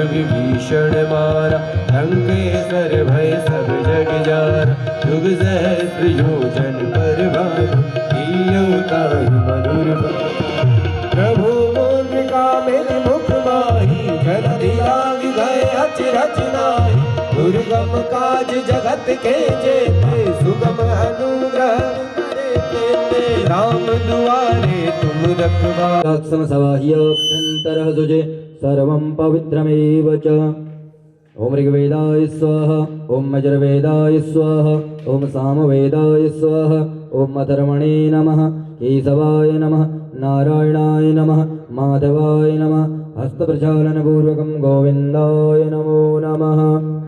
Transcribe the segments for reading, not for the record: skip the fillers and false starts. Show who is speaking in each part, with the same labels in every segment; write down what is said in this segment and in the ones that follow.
Speaker 1: विभीषण मारा, लंकेश्वर भय सब जग जारा। युग सहस्त्र योजन पर भानु, कीयो ताहि मधुर भाषा। प्रभु मुद्रिका मेरि मुख माहि, जलधि लांघि गए अचरज नाहि। दुर्गम काज जगत के जेते, सुगम अनुग्रह करे तेते। राम दुआरे तुम रखवारे,
Speaker 2: लक्ष्म सवाह्यभ्यन्तरः सुजे सर्वं पवित्रमेव च। ओम ऋग्वेदाय स्वाहा, ओम यजुर्वेदाय स्वाहा, ओम सामवेदाय स्वाहा, ओम अथर्वणे नमः, केशवाय नमः, नारायणाय नमः, माधवाय नमः। हस्तप्रक्षालनपूर्वकं गोविन्दाय नमो नमः।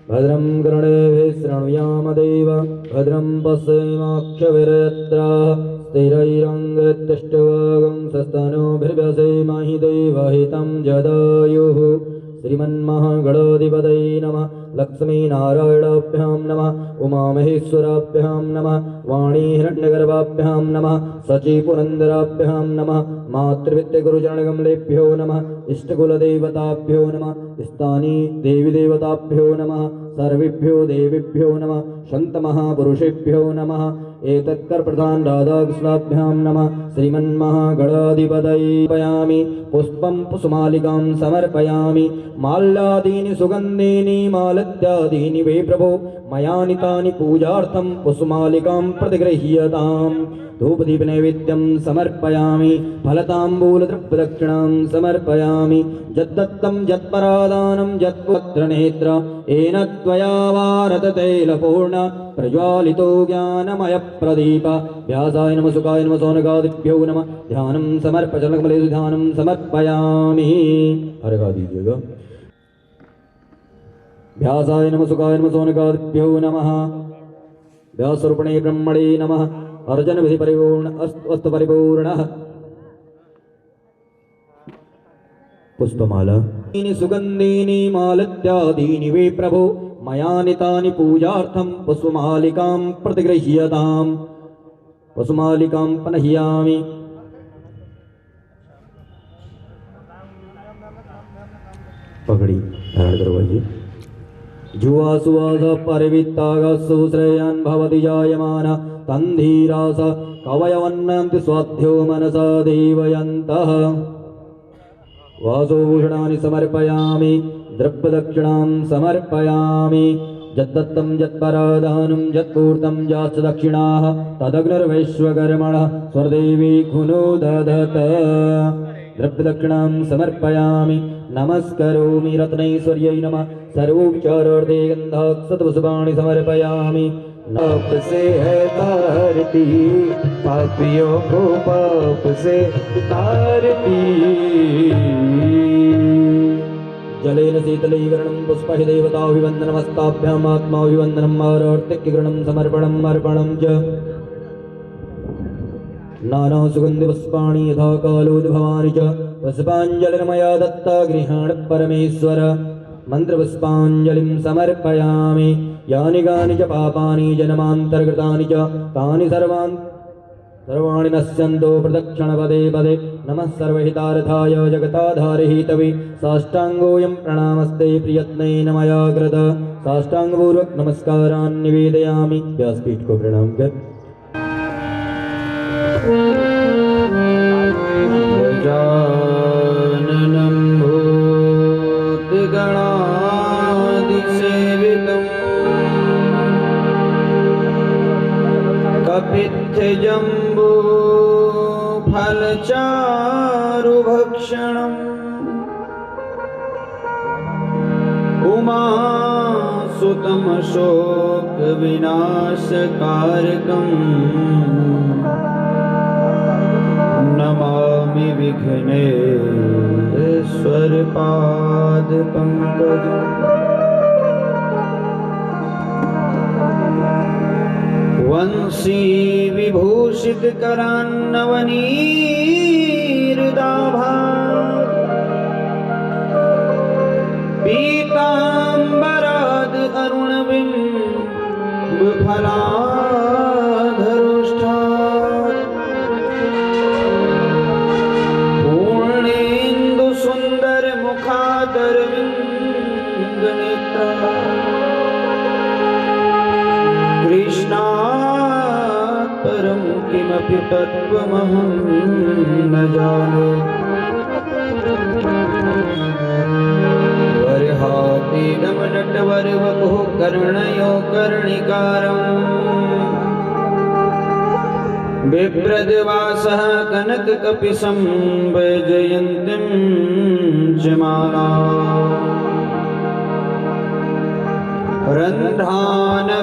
Speaker 2: भद्रं कर्णेभिः शृणुयाम देव, भद्रं पश्येमाक्षभिर्यत्राः। स्थिरैरङ्गतिष्ठवागं सस्तनोभिर्व्यसेमहि देवहितं जदायुः। श्रीमन्महागणाधिपतये नमः। लक्ष्मीनारायणाभ्यां नमः, उमामहेश्वराभ्यां नमः, वाणी हिरण्यगर्भाभ्यां नमः, शचीपुरन्दराभ्यां नमः, मातृवित्तगुरुचरणकमलेभ्यो नमः, इष्टकुलदेवताभ्यो नमः, स्थानी देवीदेवताभ्यो नमः, सर्वेभ्यो देवेभ्यो नमः, सन्तमहापुरुषेभ्यो नमः। एतत्कर्प्रधान राधाकृष्णाभ्यां नमः। श्रीमन्महागणाधिपतये समर्पयामि। पुष्पं पुष्पमालिकां समर्पयामि। माल्यादीनि सुगन्धीनि मालत्यादीनि वे प्रभो, मया नीतानि पूजार्थं पुष्पमालिकां प्रतिगृह्यताम्। धूपदीपनैवेद्यं समर्पयामि। फलताम्बूलद्रव्यदक्षिणां समर्पयामि। यद्दत्तं यत्परादानं यत्पुत्रनेत्र, येन त्वया वारततैलपूर्ण प्रज्वालितो ज्ञानमयप्रदीप। व्यासाय नमः, सुखाय नमः, सौनकादिभ्यो नमः। ध्यानं समर्पचरणकमलेषु ध्यानं समर्पयामि। अर्घा दीजिएगा। व्यासाय नमः, सुखाय नमः, सौनकादिभ्यो नमः। व्यासरूपिणे ब्रह्मणे नमः। अर्जन विधि परिपूर्ण अस्तु परिपूर्णः। पुष्पमाला सुगन्धीनि मालत्यादीनि वे प्रभो, मया नीतानि पूजार्थं पुष्पमालिकां प्रतिगृह्यताम्। पुष्पमालिकां पनह्यामि। पगड़ी धारण करवाइए। जुवा सुवास परिवित्तागस्सु श्रेयान् भवति जायमान, तन्धीरास कवयवन्नन्ति स्वाध्यो मनसा देवयन्तः। वासोभूषणानि समर्पयामि। द्रव्यदक्षिणां समर्पयामि। यद्दत्तं यत्परादानं यत्पूर्तं याश्च दक्षिणाः, तदग्निर्वैश्वकर्मणः स्वरदेवी खुनो दधत। द्रव्यदक्षिणां समर्पयामि। नमस्करोमि रत्नैश्वर्यै नमः। सर्वोपचारार्थे गन्धाक्षतपुष्पाणि समर्पयामि।
Speaker 1: पाप से है तारती, पापियों को पाप से तारती।
Speaker 2: जलेन शीतलीकरणं पुष्पहि देवताभिवन्दनमस्ताभ्याम् आत्माभिवन्दनम् आरार्तिक्यकरणं समर्पणम् अर्पणं च। नानासुगन्धिपुष्पाणि यथा कालोद्भवानि च, पुष्पाञ्जलिर्मया दत्ता गृहाण परमेश्वर। मन्त्रपुष्पाञ्जलिं समर्पयामि। यानि कानि च पापानि जन्मान्तर्गतानि च, तानि सर्वाणि नश्यन्तो प्रदक्षिणपदे पदे। नमः सर्वहितार्थाय जगताधारे हितवे, साष्टाङ्गोऽयं प्रणामस्ते प्रियत्नेन मया कृत। साष्टाङ्गपूर्वक नमस्कारान् निवेदयामि। व्यासपीठ को प्रणाम कर।
Speaker 1: गजाननं भूतगणादिसेवितं, कपित्थजम्बूफलचारुभक्षणम्, उमासुतं शोकविनाशकारकम्, नमामि विघ्नेश्वरपादपङ्कजम्। वंशी विभूषितकरान्नवनीहृदाभा, पीताम्बराद अरुणबिम्बफलाधरोष्ठा, पूर्णेन्दुसुन्दरमुखादरविन्द तत्त्वमहं न जाने। वर्हातीदं नटवरवपुः कर्णयो कर्णिकारम् बिभ्रद्वासः कनककपिशं वैजयन्तीं च माला। रन्ध्रानवेणोरधर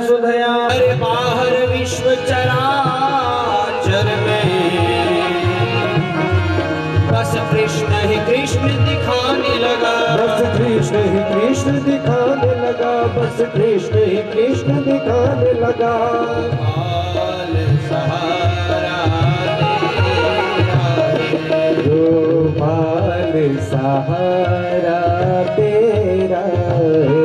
Speaker 1: सुधया बाहर विश्व चराचर में बस कृष्ण ही कृष्ण दिखाने लगा।
Speaker 3: बस कृष्ण ही कृष्ण दिखाने लगा। बस कृष्ण ही कृष्ण दिखाने लगा।
Speaker 1: गोपाल सहारा तेरा है।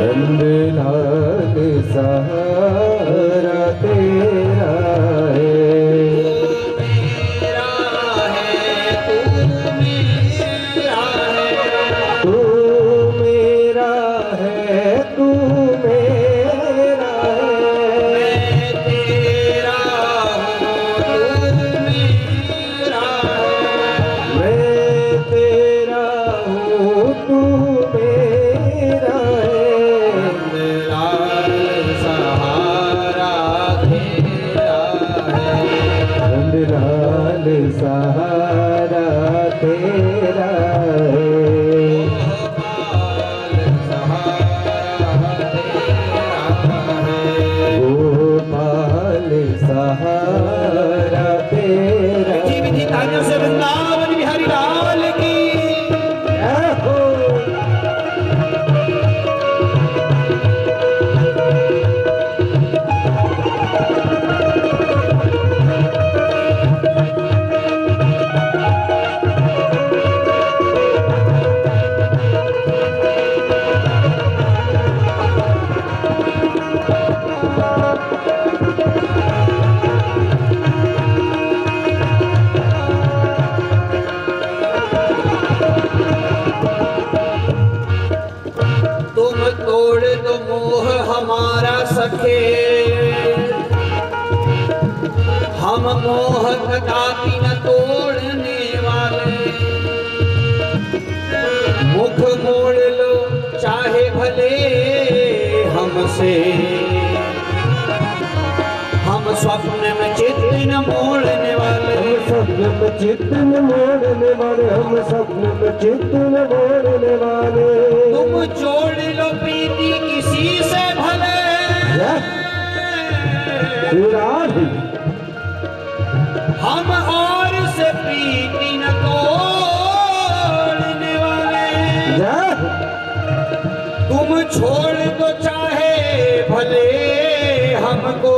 Speaker 3: नंदलाल सहारा तेरा है।
Speaker 1: तू मेरा है तू मेरा है। मैं तेरा हूँ तू मेरा है।
Speaker 3: नंदलाल सहारा तेरा है। गोपाल सहारा तेरा।
Speaker 1: तालियों से वृंदावन बिहारी लाल की
Speaker 3: जय हो।
Speaker 1: तुम तोड़ दो मोह हमारा सखे। हम मोह कदापि न तोड़ने वाले। मुख मोड़ लो चाहे भले हमसे। हम स्वप्न में चित्त न मोड़ने वाले।
Speaker 3: हम स्वप्न में चित्त न मोड़ने वाले। हम स्वप्न में चित्त न मोड़ने वाले।
Speaker 1: तुम जोड़ लो प्रीति किसी से भले।
Speaker 3: राधे
Speaker 1: हम और से प्रीति न तोड़ने वाले।
Speaker 3: जय
Speaker 1: तुम छोड़ दो चाहे भले हमको।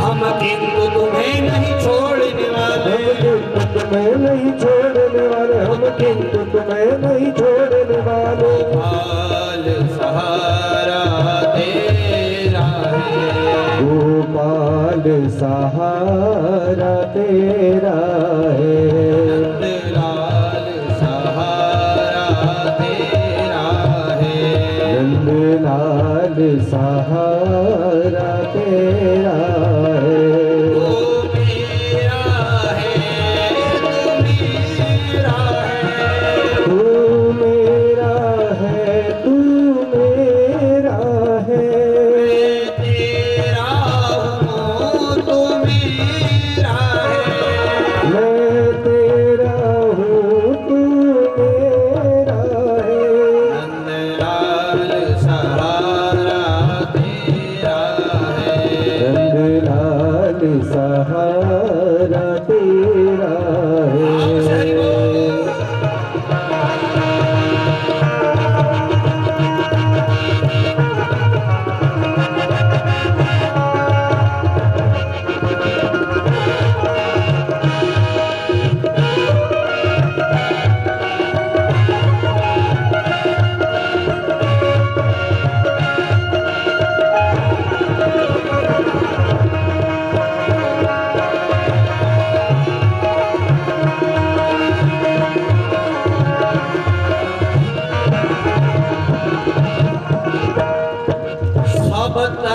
Speaker 1: हम किंतु तुम्हें नहीं छोड़ने वाले।
Speaker 3: हम किंतु तुम्हें नहीं छोड़ने वाले। हम किंतु तुम्हें नहीं छोड़ने वाले।
Speaker 1: गोपाल सहारा तेरा है।
Speaker 3: गोपाल सहारा तेरा है।
Speaker 1: नंदलाल सहारा तेरा है।
Speaker 3: नंदलाल सहारा तेरा है।
Speaker 1: तू मेरा है तू मेरा है।
Speaker 3: तू मेरा है तू मेरा है।
Speaker 1: मैं तेरा हूँ तू मेरा है।
Speaker 3: मैं तेरा हूँ तू मेरा है।
Speaker 1: नंदलाल सहारा तेरा है।
Speaker 3: नंदलाल सहारा तेरा है।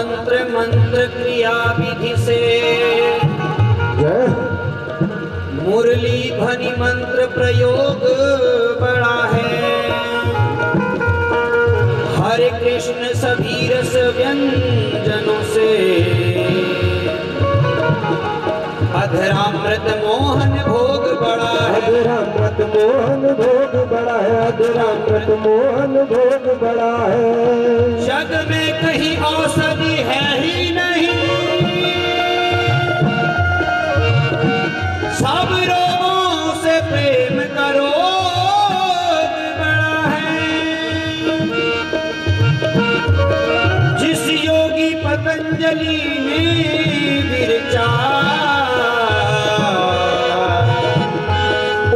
Speaker 1: तंत्र मंत्र क्रिया विधि से
Speaker 3: जय
Speaker 1: मुरली ध्वनि मंत्र प्रयोग बड़ा है। हरे कृष्ण सभी रस व्यंजनों से अधरामृत मोहन भोग बड़ा है।
Speaker 3: अधरामृत मोहन भोग बड़ा है, अधरामृत मोहन भोग बड़ा है।
Speaker 1: जग में कहीं औषधि है ही नहीं, सब रोगों से प्रेम करो बड़ा है। जिस योगी पतंजलि ने विरचा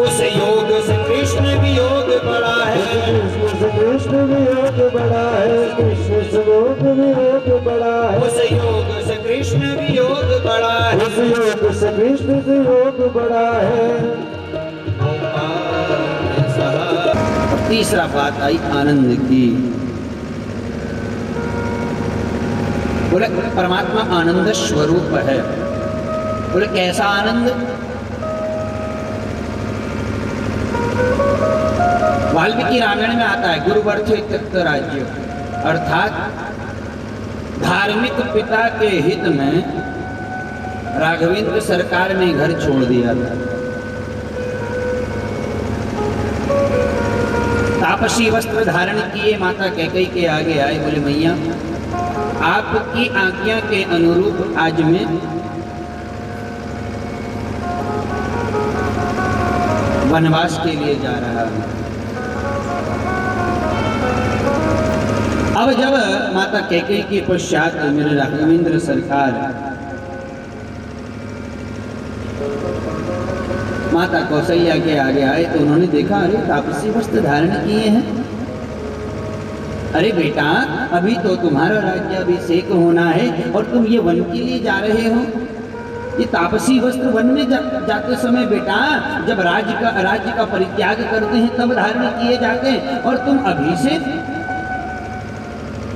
Speaker 1: उस योग से कृष्ण वियोग बड़ा है।
Speaker 3: कृष्ण से कृष्ण वियोग बड़ा है, कृष्ण से योग वियोग बड़ा है।
Speaker 1: उस योग से कृष्ण वियोग बड़ा है।
Speaker 3: उस योग से कृष्ण वियोग बड़ा है।
Speaker 1: तीसरा बात आई आनंद की। बोले परमात्मा आनंद स्वरूप है। बोले कैसा आनंद? वाल्मीकि रामायण में आता है गुरुवर्थे त्यक्त राज्य, अर्थात धार्मिक पिता के हित में राघवेंद्र सरकार ने घर छोड़ दिया था। तापसी वस्त्र धारण किए माता कैकेयी के आगे आए, बोले मैया आपकी आज्ञा के अनुरूप आज मैं वनवास के लिए जा रहा हूं। अब जब माता कैकेयी के पश्चात मेरे राघवेंद्र सरकार माता कौशल्या के आगे आए तो उन्होंने देखा अरे तापसी वस्त्र धारण किए हैं। अरे बेटा अभी तो तुम्हारा राज्याभिषेक होना है और तुम ये वन के लिए जा रहे हो। ये तापसी वस्त्र वन में जाते समय बेटा जब राज्य का परित्याग करते हैं तब धारण किए जाते हैं और तुम अभी से।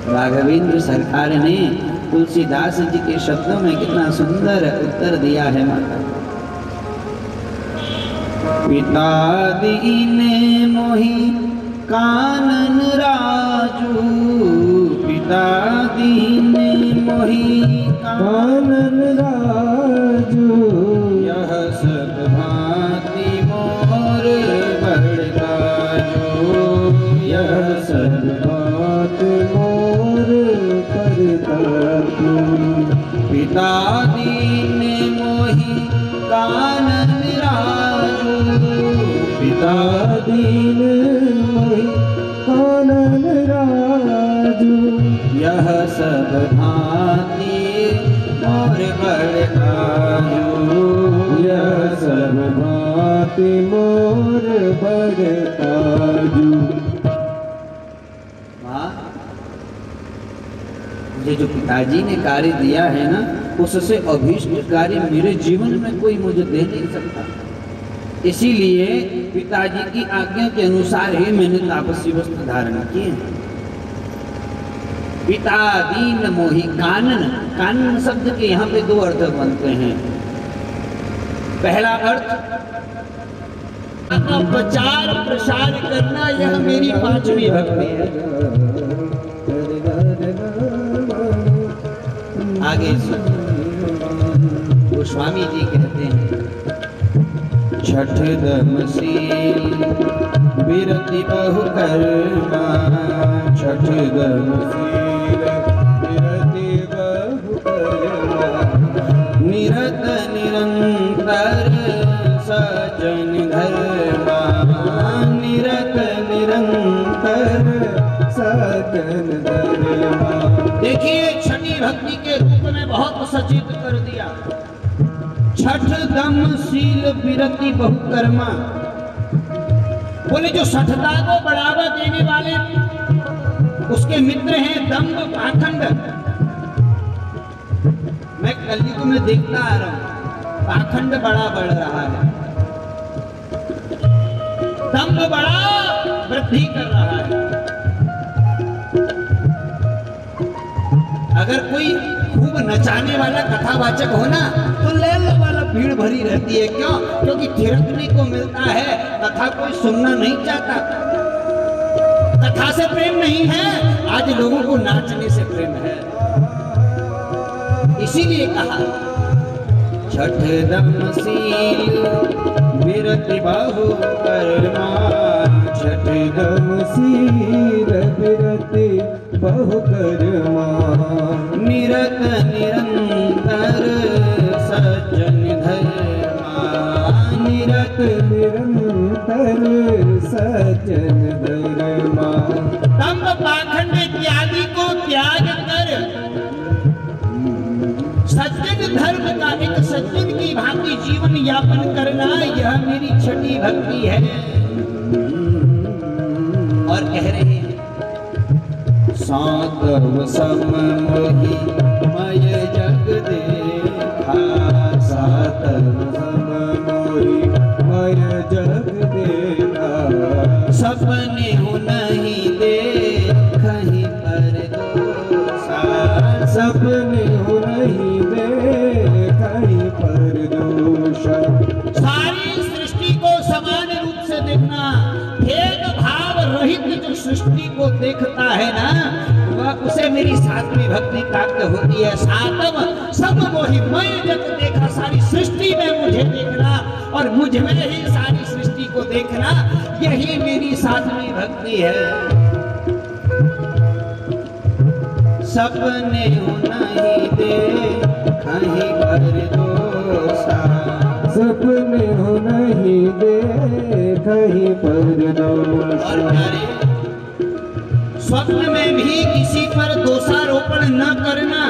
Speaker 1: राघवेंद्र सरकार ने तुलसीदास जी के शब्दों में कितना सुंदर उत्तर दिया है माता। पिता दीने मोहि कानन राजू, पिता दीने मोहि
Speaker 3: कानन राजू,
Speaker 1: यह सब भांति मोर बड़काजू,
Speaker 3: यह सब बात मोर परताजू।
Speaker 1: पिता दीने मोहि कानन राजू,
Speaker 3: पिता दीन मोहि कानन राजू,
Speaker 1: यह सब भांति मोर बड़काजू,
Speaker 3: यह सब बात मोर परताजू।
Speaker 1: ये जो पिताजी ने कार्य दिया है ना उससे अभीष्ट कार्य मेरे जीवन में कोई मुझे दे नहीं सकता। इसीलिए पिताजी की आज्ञा के अनुसार ही मैंने तापसी वस्त्र धारण किए। पिता दीन मोहि कानन, कानन शब्द के यहाँ पे दो अर्थ बनते हैं। पहला अर्थ प्रचार प्रसार करना, यह मेरी पांचवी भक्ति है। आगे गोस्वामी जी कहते हैं छठ दमशील विरति बहु कर्मा, छठ दमशील
Speaker 3: विरति बहु कर्मा,
Speaker 1: निरत निरंतर सजन धर्मा, निरत निरंतर
Speaker 3: सजन धर्मा।
Speaker 1: देखिए छठी भक्ति के रूप में बहुत सचेत कर दिया। छठ दम शील विरति बहुकर्मा, बोले जो छठता को बढ़ावा देने वाले उसके मित्र हैं दम्भ पाखंड। मैं कलयुग में देखता आ रहा हूं पाखंड बड़ा बढ़ रहा है, दम्भ बड़ा वृद्धि कर रहा है। अगर कोई खूब नचाने वाला कथावाचक हो ना तो ले लो वाला भीड़ भरी रहती है। क्यों? क्योंकि थिरकने को मिलता है, कथा कोई सुनना नहीं चाहता। कथा से प्रेम नहीं है, आज लोगों को नाचने से प्रेम है। इसीलिए कहा छठ दम सील विरति बाहु कर्मा,
Speaker 3: छठ दम सील विरति बहु कर्मा,
Speaker 1: निरत निरंतर सज्जन धर्मा,
Speaker 3: निरत निरंतर सज्जन धर्मा।
Speaker 1: दंभ पाखंड इत्यादि को त्याग कर सज्जन धर्म का, एक सज्जन की भांति जीवन यापन करना, यह मेरी छठी भक्ति है। और कह रहे हैं सातव सम मोहि मय जग देखा,
Speaker 3: सातव सम मोहि मय जग देखा,
Speaker 1: सपने हो नहीं देखहि पर दोषा,
Speaker 3: सपने हो नहीं देखहि पर दोषा।
Speaker 1: सारी सृष्टि को समान रूप से देखना, भेदभाव रहित जो सृष्टि को देखता है ना, वह उसे मेरी सातवीं भक्ति प्राप्त होती है। सातव सब मोहि मय जग देखा, सारी सृष्टि में मुझे देखना और मुझ में ही सारी सृष्टि को देखना, यही मेरी सातवीं भक्ति है। सपने हो नहीं देखहि पर दोषा,
Speaker 3: सपने हो नहीं देखहि पर
Speaker 1: और
Speaker 3: दोषा।
Speaker 1: प्यारे स्वप्न में भी किसी पर दोषारोपण न करना,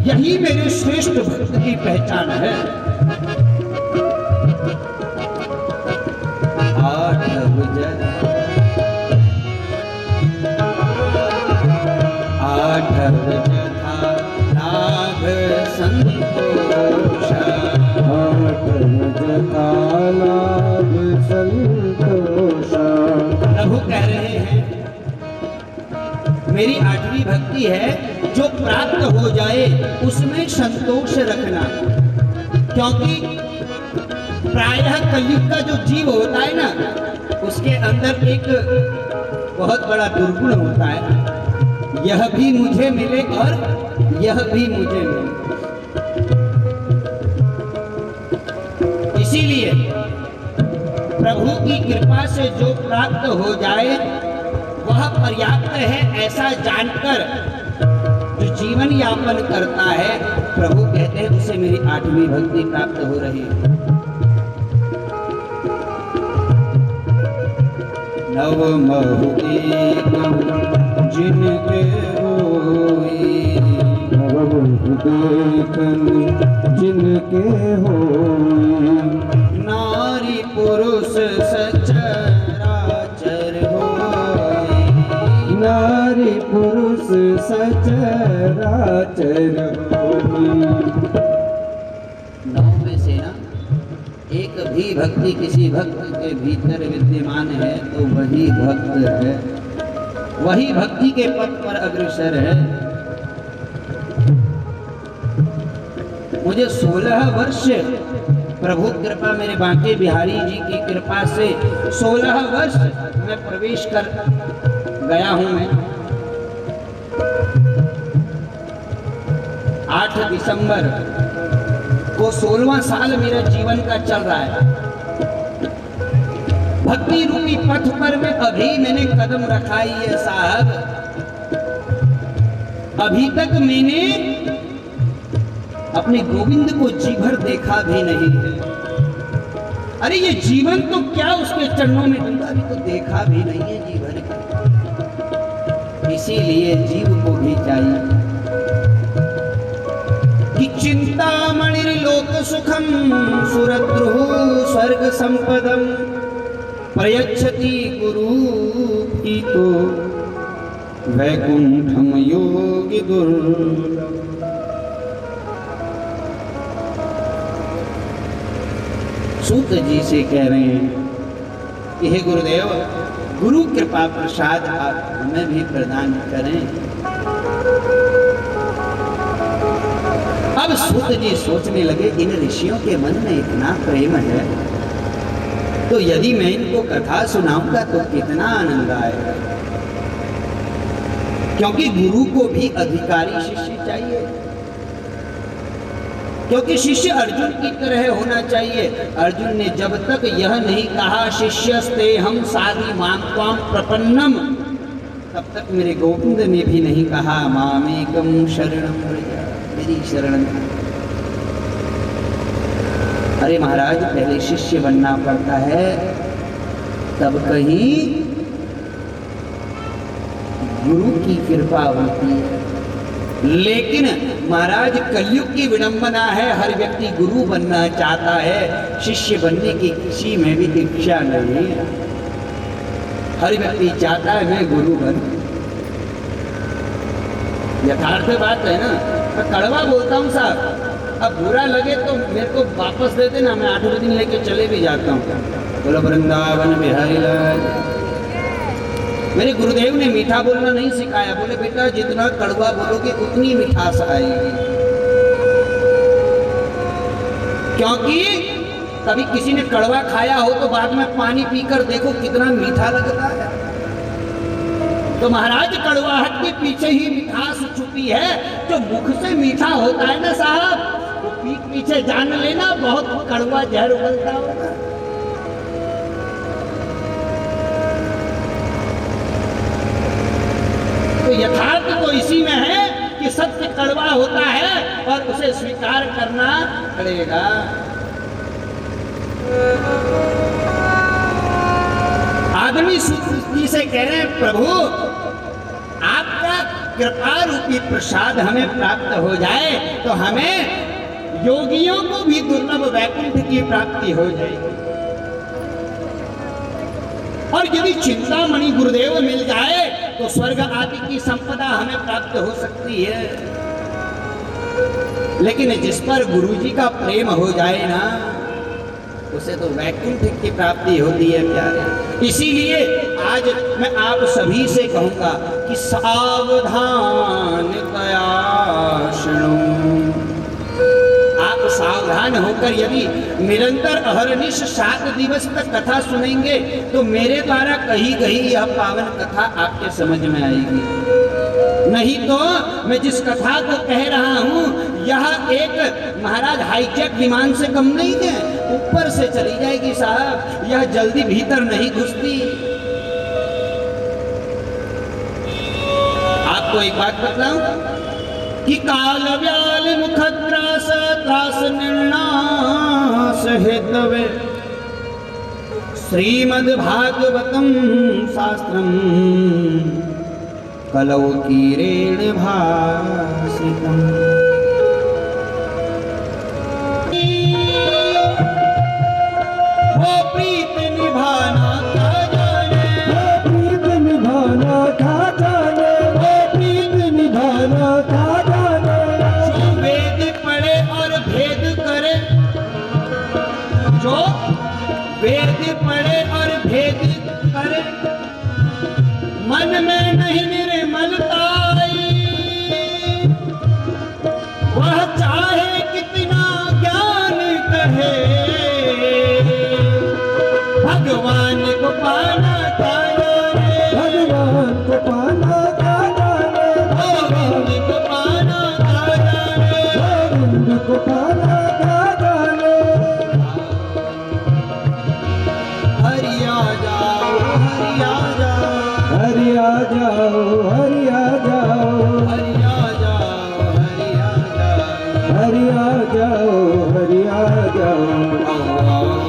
Speaker 1: यही मेरे श्रेष्ठ भक्त की पहचान है। आठव जथा लाभ संतोष,
Speaker 3: आठव जथा लाभ संतोष।
Speaker 1: प्रभु कह रहे हैं मेरी आठवीं भक्ति है, जो प्राप्त हो जाए उसमें संतोष रखना। क्योंकि प्रायः कलयुग का जो जीव होता है ना, उसके अंदर एक बहुत बड़ा दुर्गुण होता है, यह भी मुझे मिले और यह भी मुझे मिले। इसीलिए प्रभु की कृपा से जो प्राप्त हो जाए वह पर्याप्त है, ऐसा जानकर जो जीवन यापन करता है, प्रभु कहते हैं उसे मेरी आठवीं भक्ति प्राप्त हो रही है। नव महु एकम जिनके होई,
Speaker 3: नव देखन जिनके होई,
Speaker 1: नारी पुरुष सचराचर होई,
Speaker 3: नारी पुरुष सचराचर होई।
Speaker 1: नौ में से ना एक भी भक्ति किसी भक्त के भीतर विद्यमान है तो वही भक्त है, वही भक्ति के पथ पर अग्रसर है। मुझे 16 वर्ष प्रभु कृपा, मेरे बांके बिहारी जी की कृपा से 16 वर्ष मैं प्रवेश कर गया हूं। मैं 8 दिसंबर को 16वां साल मेरा जीवन का चल रहा है। भक्ति रूपी पथ पर में अभी मैंने कदम रखा ही है साहब, अभी तक मैंने अपने गोविंद को जी भर देखा भी नहीं है। अरे ये जीवन तो क्या, उसके चरणों में डूबा भी तो देखा भी नहीं है जी भर का। इसीलिए जीव को भी चाहिए कि चिंतामणिर्लोक सुखम सुरद्रुः स्वर्ग संपदम प्रयच्छति गुरु तो वैकुंठम योगी दुर्लभ। सूत जी से कह रहे हैं कि हे गुरुदेव, गुरु कृपा प्रसाद आप हमें भी प्रदान करें। अब सूत जी सोचने लगे, इन ऋषियों के मन में इतना प्रेम है तो यदि मैं इनको कथा सुनाऊंगा तो कितना आनंद आएगा, क्योंकि गुरु को भी अधिकारी शिष्य चाहिए, क्योंकि शिष्य अर्जुन की तरह होना चाहिए। अर्जुन ने जब तक यह नहीं कहा शिष्यस्ते हम साधि मां त्वां प्रपन्नम, तब तक मेरे गोविंद ने भी नहीं कहा मामेकम शरणम व्रज, मेरी शरण। अरे महाराज, पहले शिष्य बनना पड़ता है, तब कहीं गुरु की कृपा होती है। लेकिन महाराज, कलयुग की विडंबना है, हर व्यक्ति गुरु बनना चाहता है, शिष्य बनने की किसी में भी इच्छा नहीं है। हर व्यक्ति चाहता है मैं गुरु बन। यथार्थ बात है ना। मैं कड़वा बोलता हूँ साहब, अब बुरा लगे तो मेरे को वापस दे देना, मैं 8 दिन लेके चले भी जाता हूँ। बोलो वृंदावन बिहारी लाल। मेरे गुरुदेव ने मीठा बोलना नहीं सिखाया, बोले बेटा जितना कड़वा बोलोगे उतनी मिठास आएगी, क्योंकि कभी किसी ने कड़वा खाया हो तो बाद में पानी पीकर देखो कितना मीठा लगता है। तो महाराज, कड़वाहट के पीछे ही मिठास छुपी है। जो मुख से मीठा होता है ना साहब, वो पीठ पीछे जान लेना बहुत कड़वा जहर उगलता होगा। तो यथार्थ तो इसी में है कि सत्य कड़वा होता है और उसे स्वीकार करना पड़ेगा। आदमी जी से कह रहे हैं प्रभु आपका कृपा रूपी प्रसाद हमें प्राप्त हो जाए तो हमें योगियों को भी दुर्लभ वैकुंठ की प्राप्ति हो जाएगी, और यदि चिंतामणि गुरुदेव मिल जाए तो स्वर्ग आदि की संपदा हमें प्राप्त हो सकती है। लेकिन जिस पर गुरु जी का प्रेम हो जाए ना, उसे तो वैकुंठ की प्राप्ति होती है प्यारे। इसीलिए आज मैं आप सभी से कहूंगा कि सावधान तया शृणु। आप सावधान होकर यदि निरंतर अहरनिश 7 दिवस तक कथा सुनेंगे तो मेरे द्वारा कही गई यह पावन कथा आपके समझ में आएगी। नहीं तो मैं जिस कथा को कह रहा हूं यह एक महाराज हाईजैक विमान से कम नहीं है, ऊपर से चली जाएगी साहब, यह जल्दी भीतर नहीं घुसती। आपको एक बात बताऊं कि काल व्याल मुख त्रास त्रास निर्नाश हेतवे श्रीमद् भागवतम शास्त्रम कलौ कीरेण भासितम्। वो प्रीत निभाना क्या जाने,
Speaker 3: वो प्रीत निभाना क्या जाने, वो प्रीत निभाना क्या जाने।
Speaker 1: जो वेद पढ़े और भेद करे, जो वेद पढ़े और भेद करे, मन में नहीं निर्मलता वह चाहे कितना ज्ञान कहे, भगवान को पाना क्या जाने,
Speaker 3: भगवान को पाना क्या जाने,
Speaker 1: गोविंद को पाना क्या जाने,
Speaker 3: गोविंद को पाना क्या जाने।
Speaker 1: हरि आ जाओ, हरि आ जाओ,
Speaker 3: हरि आ जाओ, हरि आ जाओ,
Speaker 1: हरि आ जाओ, हरि आ जाओ,
Speaker 3: हरि आ जाओ, हरि आ जाओ।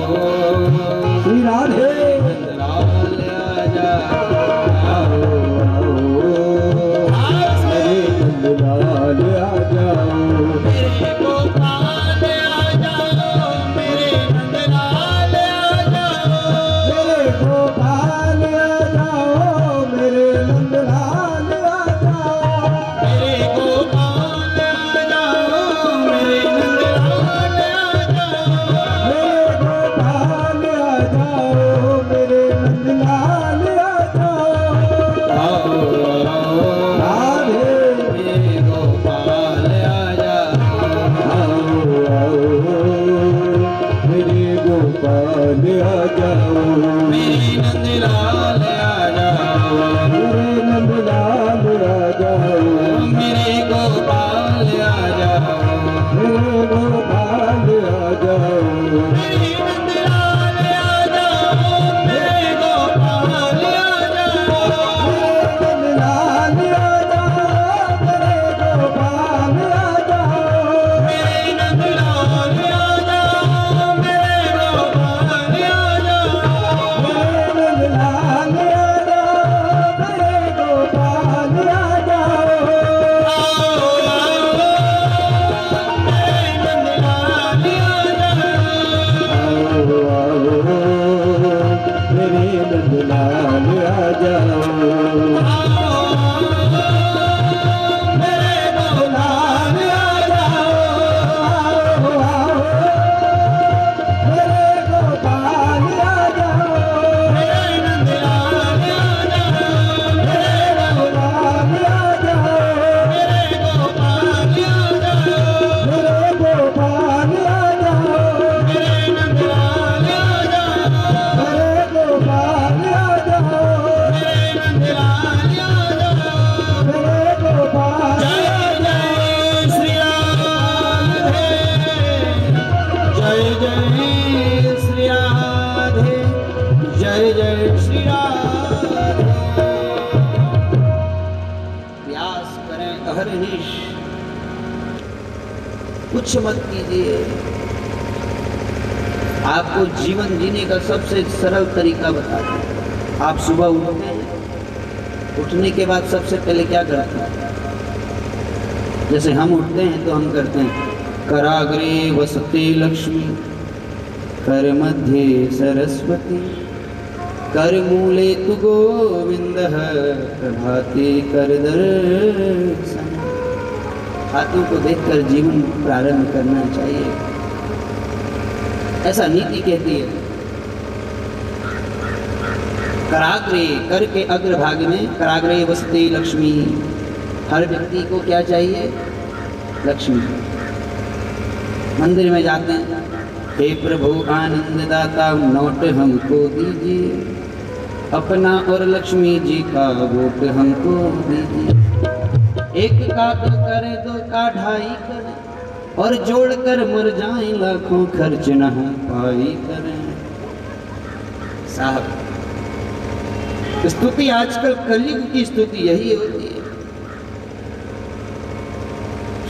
Speaker 3: श्री राधे
Speaker 1: लाल आ जाओ,
Speaker 3: आओ आओ, मेरे नंदलाल आ जाओ,
Speaker 1: मेरे गोपाल आ जाओ, मेरे नंदलाल आ जाओ,
Speaker 3: मेरे गोपाल आ जाओ, मेरे नंदलाल आ गोपाल आ जाओ, मेरे नंदलाल आ जाओ, मेरे गोपाल आ जाओ, मेरे गोपाल आ जाओ, मेरे नंदलाल आ जाओ, मेरे गोपाल आ जाओ, मेरे गोपाल आ जाओ, मेरे गोपाल आ जाओ, मेरे नंदलाल आ जाओ, मेरे गोपाल आ जाओ, मेरे नंदलाल आ जाओ, मेरे गोपाल। जय जय श्री राधे, जय जय श्री राधे, जय जय श्री राधे।
Speaker 1: प्रयास करें अहरनिश, कुछ मत कीजिए। आपको जीवन जीने का सबसे सरल तरीका बताते हैं। आप सुबह उठते हैं, उठने के बाद सबसे पहले क्या करते हैं? जैसे हम उठते हैं तो हम करते हैं कराग्रे वसते लक्ष्मी, कर मध्य सरस्वती, कर मूले तु गोविंद, प्रभाते कर दर्शन। हाथों को देखकर जीवन प्रारंभ करना चाहिए, ऐसा नीति कहती है। कराग्रे, कर के अग्रभाग में कराग्रे वसते लक्ष्मी। हर व्यक्ति को क्या चाहिए? लक्ष्मी। मंदिर में जाते हैं, हे प्रभु आनंद दाता नोट हमको दीजिए, अपना और लक्ष्मी जी का वोट हमको दीजिए। एक का दो करे, दो का ढाई करे, और जोड़कर मर जाएं लाखों खर्च न हम पाई करें। साहब, स्तुति आजकल कलयुग की स्तुति यही होती है।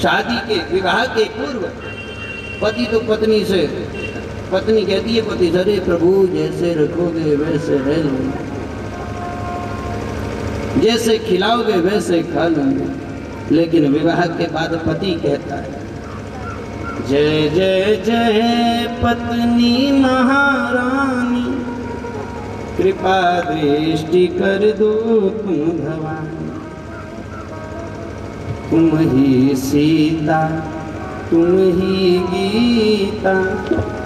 Speaker 1: शादी के विवाह के पूर्व पति तो पत्नी से, पत्नी कहती है पति से, अरे प्रभु जैसे रखोगे वैसे रह लूंगा, जैसे खिलाओगे वैसे खा लूंगा। लेकिन विवाह के बाद पति कहता है, जय जय जय पत्नी महारानी, कृपा दृष्टि कर दो तुम भवानी। तुम ही सीता, तुम ही गीता,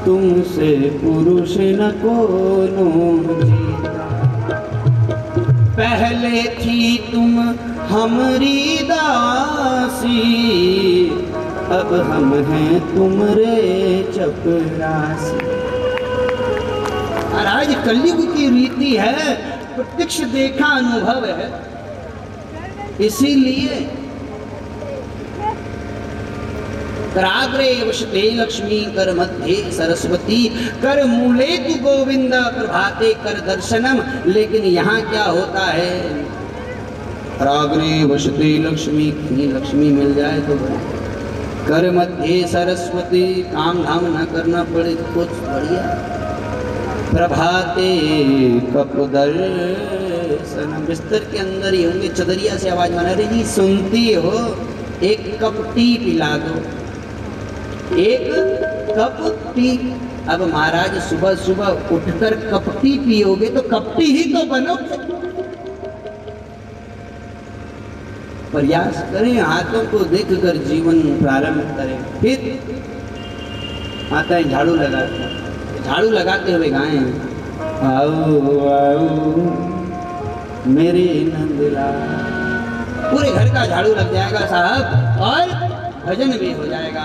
Speaker 1: तुमसे पुरुष न कोनो जीता। पहले थी तुम हमरी दासी, अब हम हैं तुमरे चपरासी। महाराज कलयुग की रीति है, प्रत्यक्ष देखा अनुभव है। इसीलिए कराग्रे वशते लक्ष्मी, कर मध्य सरस्वती, कर मूले तु गोविंद, प्रभाते कर दर्शनम। लेकिन यहाँ क्या होता है? कराग्रे वशते लक्ष्मी, लक्ष्मी मिल जाए तो बड़े, कर मध्य सरस्वती, काम धाम न करना पड़े तो कुछ बढ़िया। प्रभाते कप दर्शनम, बिस्तर के अंदर ही होंगे, चदरिया से आवाज माना, अरे जी सुनती हो, एक कप टी पिला दो, एक कप टी। अब महाराज सुबह सुबह उठकर कप टी पियोगे तो कपटी ही तो बनोगे। प्रयास करें, हाथों को देखकर जीवन प्रारंभ करें। फिर आता है झाड़ू लगाते हैं, झाड़ू लगाते हुए गाएं, आओ आओ मेरे नंदलाल। पूरे घर का झाड़ू लग जाएगा साहब, और भजन भी हो जाएगा।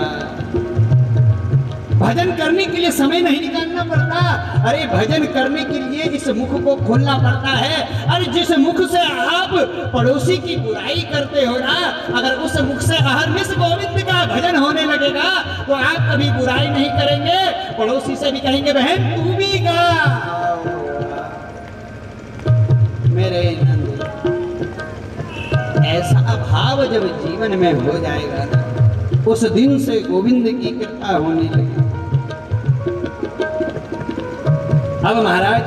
Speaker 1: भजन करने के लिए समय नहीं निकालना पड़ता। अरे भजन करने के लिए इस मुख को खोलना पड़ता है। अरे जिस मुख से आप पड़ोसी की बुराई करते हो ना, अगर उस मुख से अहरनिश गोविंद का भजन होने लगेगा तो आप कभी बुराई नहीं करेंगे। पड़ोसी से भी कहेंगे बहन तू भी गा मेरे नंद। ऐसा भाव जब जीवन में हो जाएगा ना, उस दिन से गोविंद की कृपा होने लगी। अब महाराज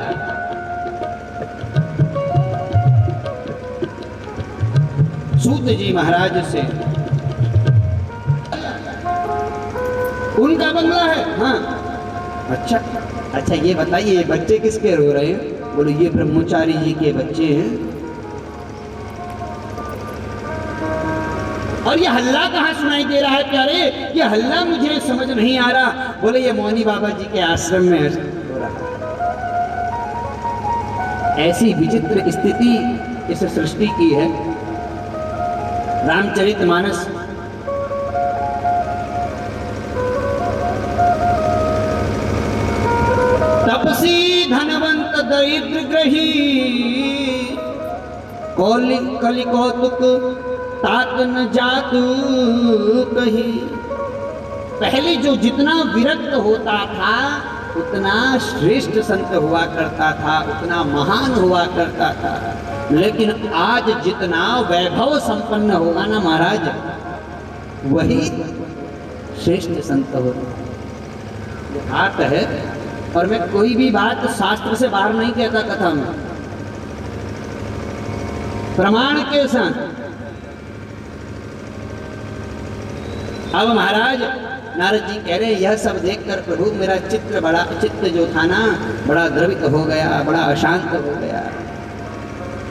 Speaker 1: सूत जी महाराज से। उनका बंगला है? हाँ। अच्छा अच्छा, ये बताइए ये बच्चे किसके रो रहे हैं? बोले ये ब्रह्मचारी जी के बच्चे हैं। और ये हल्ला कहाँ सुनाई दे रहा है प्यारे? ये हल्ला मुझे समझ नहीं आ रहा। बोले ये मौनी बाबा जी के आश्रम में हो रहा। ऐसी विचित्र स्थिति इस सृष्टि की है। रामचरितमानस तपसी धनवंत दरिद्र ग्रही कलि कौतुक तात न जातु कही। पहले जो जितना विरक्त होता था उतना श्रेष्ठ संत हुआ करता था, उतना महान हुआ करता था। लेकिन आज जितना वैभव संपन्न होगा ना महाराज, वही श्रेष्ठ संत होगा। बात है, और मैं कोई भी बात शास्त्र से बाहर नहीं कहता कथा में, प्रमाण के साथ। अब महाराज नारद जी कह रहे हैं, यह सब देखकर प्रभु मेरा चित्त जो था ना, बड़ा द्रवित हो गया, बड़ा अशांत हो गया।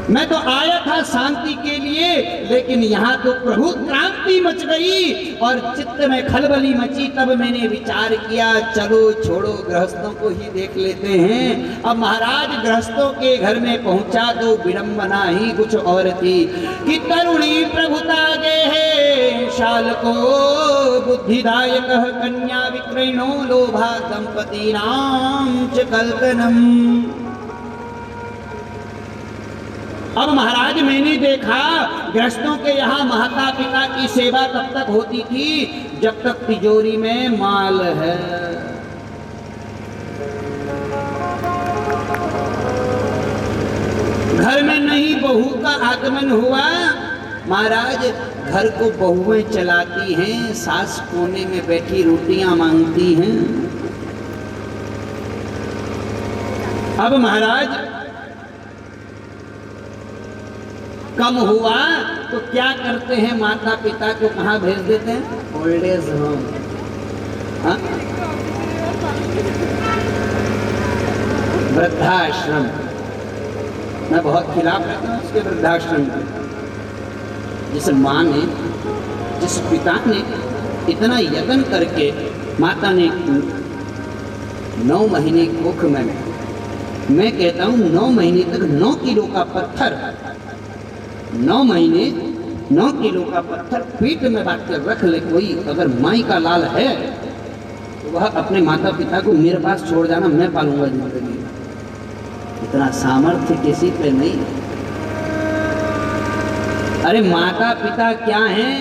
Speaker 1: मैं तो आया था शांति के लिए, लेकिन यहाँ तो प्रभु क्रांति मच गई और चित्त में खलबली मची। तब मैंने विचार किया, चलो छोड़ो, गृहस्थों को ही देख लेते हैं। अब महाराज गृहस्थों के घर में पहुंचा तो विडंबना ही कुछ और थी कि तरुणी प्रभुता गे है शाल को बुद्धिदायक कन्या विक्रयणो लोभा दंपति नाम च कल्पनम। अब महाराज मैंने देखा गृहस्थों के यहाँ माता पिता की सेवा तब तक होती थी जब तक तिजोरी में माल है। घर में नहीं बहू का आगमन हुआ, महाराज घर को बहुएं चलाती हैं, सास कोने में बैठी रोटियां मांगती हैं। अब महाराज कम हुआ तो क्या करते हैं, माता पिता को कहाँ भेज देते हैं? Old age home. वृद्धाश्रम। मैं बहुत खिलाफ रहता हूँ उसके वृद्धाश्रम के। जिस माँ ने, जिस पिता ने इतना यत्न करके, माता ने 9 महीने कोख में, मैं कहता हूँ 9 महीने तक 9 किलो का पत्थर, 9 महीने 9 किलो का पत्थर पीठ में बांध कर रख ले कोई, अगर माई का लाल है तो वह अपने माता पिता को मेरे पास छोड़ जाना, मैं पालूंगा जिंदगी। इतना सामर्थ्य किसी पे नहीं। अरे माता पिता क्या हैं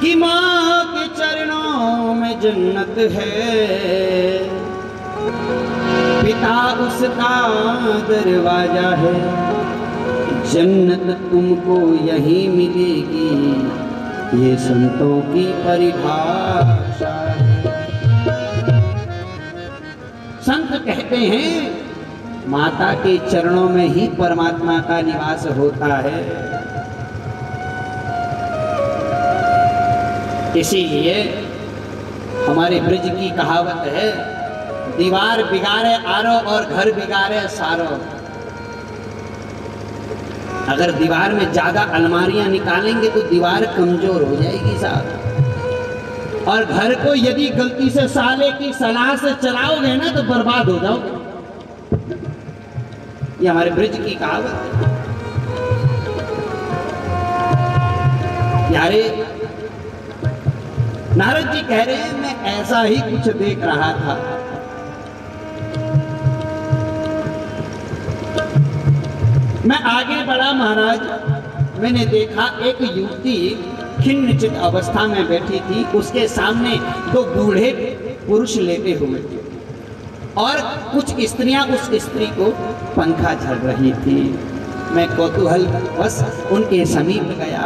Speaker 1: कि माँ के चरणों में जन्नत है, पिता उसका दरवाजा है, जन्नत तुमको यही मिलेगी, ये संतों की परिभाषा है। संत कहते हैं माता के चरणों में ही परमात्मा का निवास होता है। इसीलिए हमारे ब्रज की कहावत है, दीवार बिगाड़े आरो और घर बिगाड़े सारो। अगर दीवार में ज्यादा अलमारियां निकालेंगे तो दीवार कमजोर हो जाएगी साहब, और घर को यदि गलती से साले की सलाह से चलाओगे ना तो बर्बाद हो जाओगे। ये हमारे ब्रज की कहावत है। यारे नारद जी कह रहे हैं, मैं ऐसा ही कुछ देख रहा था। मैं आगे बढ़ा महाराज, मैंने देखा एक युवती खिन्नचित अवस्था में बैठी थी, उसके सामने 2 बूढ़े पुरुष लेटे हुए थे और कुछ स्त्रियां उस स्त्री को पंखा झल रही थी। मैं कौतूहल बस उनके समीप गया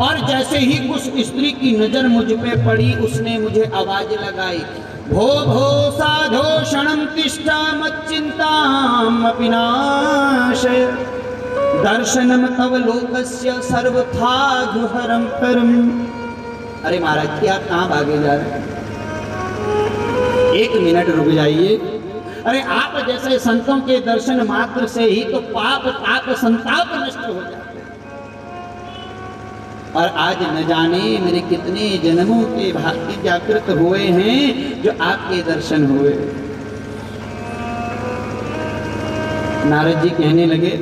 Speaker 1: और जैसे ही उस स्त्री की नजर मुझ पे पड़ी, उसने मुझे आवाज लगाई, भो भो साधो क्षणं तिष्ठा मच्चिंतामपि नाशय दर्शनम तव लोकस्य सर्वथा गुहरम परम। अरे महाराज जी, आप कहाँ भागे जा रहे हैं? 1 मिनट रुक जाइए। अरे आप जैसे संतों के दर्शन मात्र से ही तो पाप ताप संताप नष्ट हो जाते हैं। और आज न जाने मेरे कितने जन्मों के भाग्य जागृत हुए हैं जो आपके दर्शन हुए। नारद जी कहने लगे,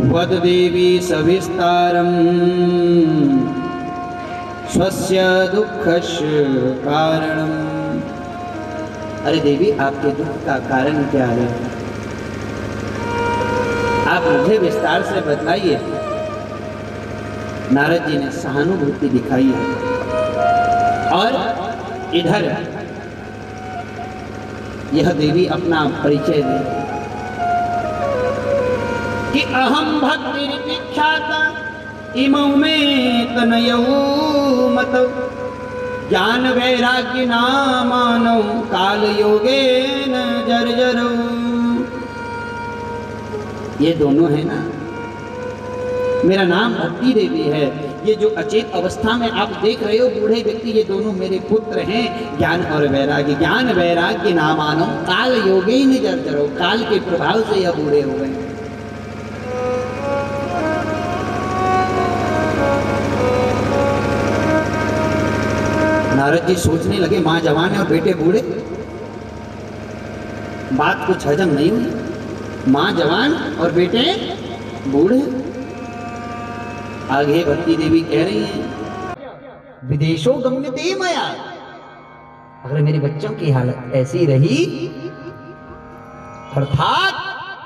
Speaker 1: वद देवी सविस्तारम स्वस्य दुःखस्य कारणम। अरे देवी, आपके दुख का कारण क्या है? आप मुझे विस्तार से बताइए। नारद जी ने सहानुभूति दिखाई है और इधर यह देवी अपना परिचय दे कि अहम भक्ति विख्याता इमौ में तनयौ मतौ ज्ञान वैराग्य नामानौ काल योगेन जर्जरौ। ये दोनों है ना, मेरा नाम भक्ति देवी है। ये जो अचेत अवस्था में आप देख रहे हो बूढ़े व्यक्ति, ये दोनों मेरे पुत्र हैं। ज्ञान और वैराग्य, ज्ञान वैराग्य नामानौ काल योगेन जर्जरौ। काल के प्रभाव से यह बूढ़े हो गए। नारद जी सोचने लगे, माँ जवान है और बेटे बूढ़े, बात कुछ हजम नहीं हुई। माँ जवान और बेटे बूढ़े। आगे भक्ति देवी कह रही हैं, विदेशों गम्यते मया। अगर मेरे बच्चों की हालत ऐसी रही, अर्थात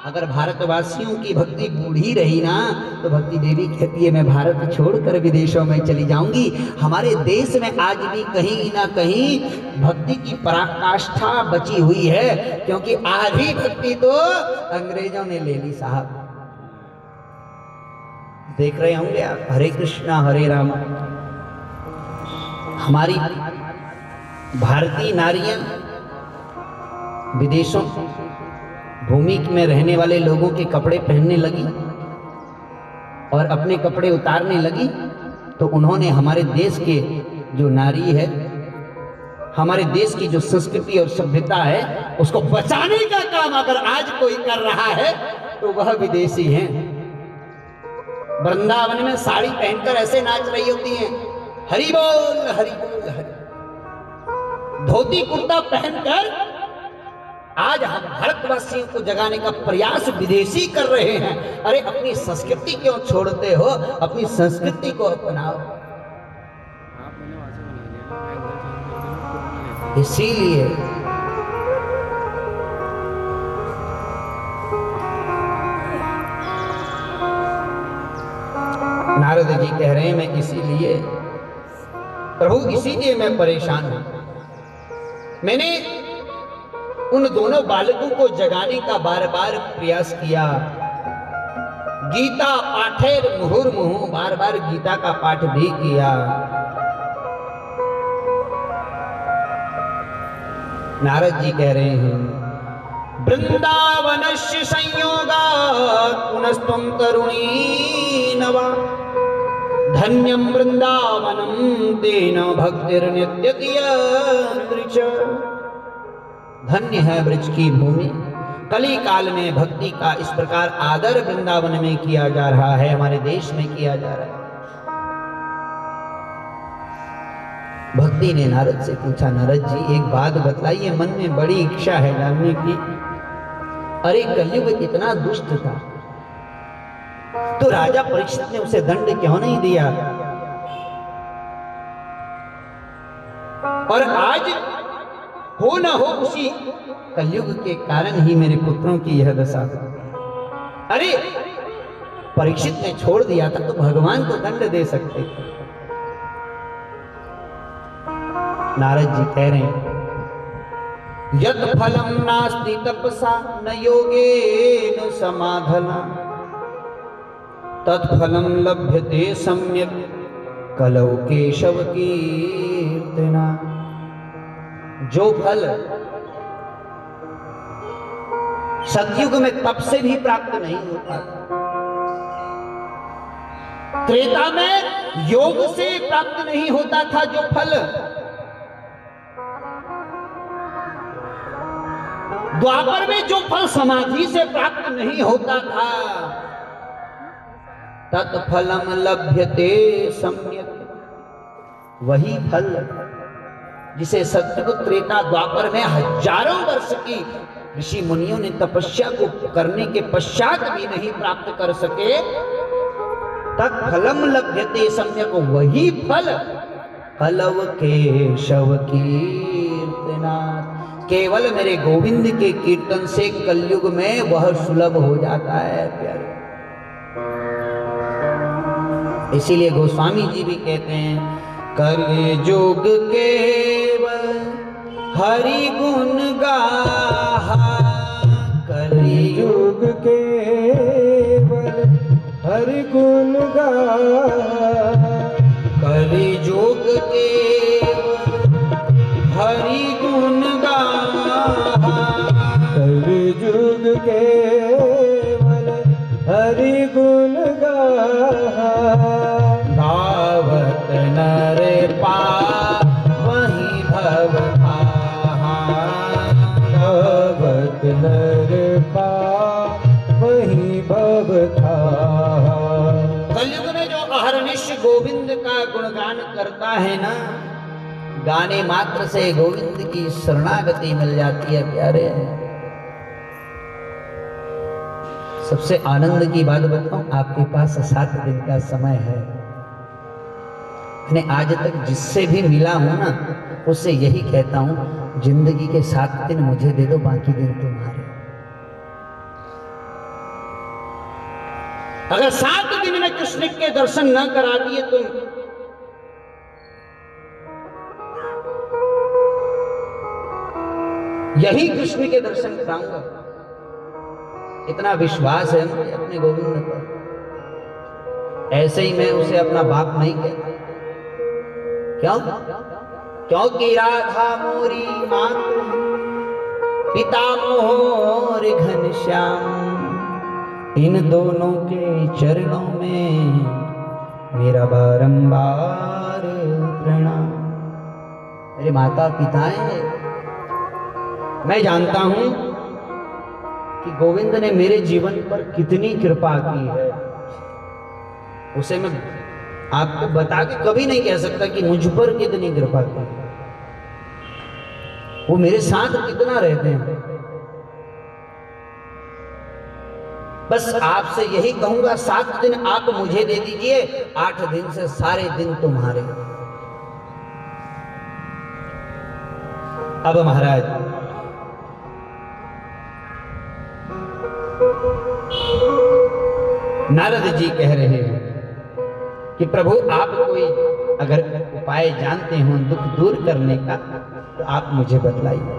Speaker 1: अगर भारतवासियों की भक्ति बूढ़ी रही ना, तो भक्ति देवी कहती है मैं भारत छोड़कर विदेशों में चली जाऊंगी। हमारे देश में आज भी कहीं ना कहीं भक्ति की पराकाष्ठा बची हुई है, क्योंकि आधी भक्ति तो अंग्रेजों ने ले ली साहब। देख रहे होंगे आप, हरे कृष्णा हरे राम। हमारी भारतीय नारियां विदेशों भूमि में रहने वाले लोगों के कपड़े पहनने लगी और अपने कपड़े उतारने लगी, तो उन्होंने हमारे देश के जो नारी है, हमारे देश की जो संस्कृति और सभ्यता है, उसको बचाने का काम अगर आज कोई कर रहा है तो वह विदेशी हैं। वृंदावन में साड़ी पहनकर ऐसे नाच रही होती हैं, हरि बोल हरि बोल हरि। धोती कुर्ता पहनकर आज हम भारतवासियों को जगाने का प्रयास विदेशी कर रहे हैं। अरे अपनी संस्कृति क्यों छोड़ते हो? अपनी संस्कृति को अपनाओ। इसीलिए नारद जी कह रहे हैं, मैं इसीलिए प्रभु, इसीलिए मैं परेशान हूं। मैंने उन दोनों बालकों को जगाने का बार बार प्रयास किया। गीता पाठेर मुहुर्मुहु, बार बार गीता का पाठ भी किया। नारद जी कह रहे हैं, वृंदावनस्य संयोगात् पुनस्त्वं तरुणी नवा। धन्यं वृंदावनं तेन भक्तिर्नित्यतियत्रिच। धन्य है ब्रज की भूमि। कली काल में भक्ति का इस प्रकार आदर वृंदावन में किया जा रहा है, हमारे देश में किया जा रहा है। भक्ति ने नारद से पूछा, नारद जी एक बात बतलाइए, मन में बड़ी इच्छा है जानने की। अरे कलयुग इतना दुष्ट था तो राजा परीक्षित ने उसे दंड क्यों नहीं दिया? और आज हो न हो उसी कलयुग के कारण ही मेरे पुत्रों की यह दशा। अरे परीक्षित ने छोड़ दिया था तो भगवान को दंड दे सकते। नारद जी कह रहे हैं, यत् फलम नास्ति तपसा न योगेन समाधना तत्फलम लभ्यते सम्यक कलौ केशव कीर्तना। जो फल सतयुग में तप से भी प्राप्त नहीं होता, त्रेता में योग से प्राप्त नहीं होता था जो फल, द्वापर में जो फल समाधि से प्राप्त नहीं होता था, तत्फलम लभ्यते सम्यक, वही फल जिसे सत्ययुग त्रेता द्वापर में हजारों वर्ष की ऋषि मुनियों ने तपस्या को करने के पश्चात भी नहीं प्राप्त कर सके, तत्फलम लभ्यते सम्यक, वही फल फलव केशव कीर्तनात्, केवल मेरे गोविंद के कीर्तन से कलयुग में वह सुलभ हो जाता है प्यारे। इसीलिए गोस्वामी जी भी कहते हैं, कलयुग केवल हरि गुण गाहा,
Speaker 3: कलयुग केवल हरि गुण गाहा,
Speaker 1: कलयुग केवल हरि गुण गाहा,
Speaker 3: कलयुग केवल हरि गुण गाहा,
Speaker 1: गावत नर पावहि भव थाहा,
Speaker 3: गावत नर पावहि भव थाहा।
Speaker 1: कलयुग में जो अहरनिश गोविंद का गुणगान करता है ना, गाने मात्र से गोविंद की शरणागति मिल जाती है प्यारे। सबसे आनंद की बात बताऊं, आपके पास 7 दिन का समय है। मैंने आज तक जिससे भी मिला हूं ना, उससे यही कहता हूं, जिंदगी के 7 दिन मुझे दे दो, बाकी दिन तुम्हारे। अगर 7 दिन में कृष्ण के दर्शन न करा दिए तुम, यही कृष्ण के दर्शन कराऊंगा, इतना विश्वास है मुझे अपने गोविंद पर। ऐसे ही मैं उसे अपना बाप नहीं कहता। क्यों? क्योंकि राधा मोरी मातृ, पिता मोर घनश्याम, इन दोनों के चरणों में मेरा बारंबार प्रणाम। मेरे माता पिता हैं। मैं जानता हूं कि गोविंद ने मेरे जीवन पर कितनी कृपा की है, उसे मैं आपको बता के कभी नहीं कह सकता कि मुझ पर कितनी कृपा की। वो मेरे साथ कितना रहते हैं। बस आपसे यही कहूंगा, 7 दिन आप मुझे दे दीजिए, 8 दिन से सारे दिन तुम्हारे। अब महाराज नारद जी कह रहे हैं कि प्रभु आप कोई अगर उपाय जानते हो दुख दूर करने का, तो आप मुझे बतलाइए।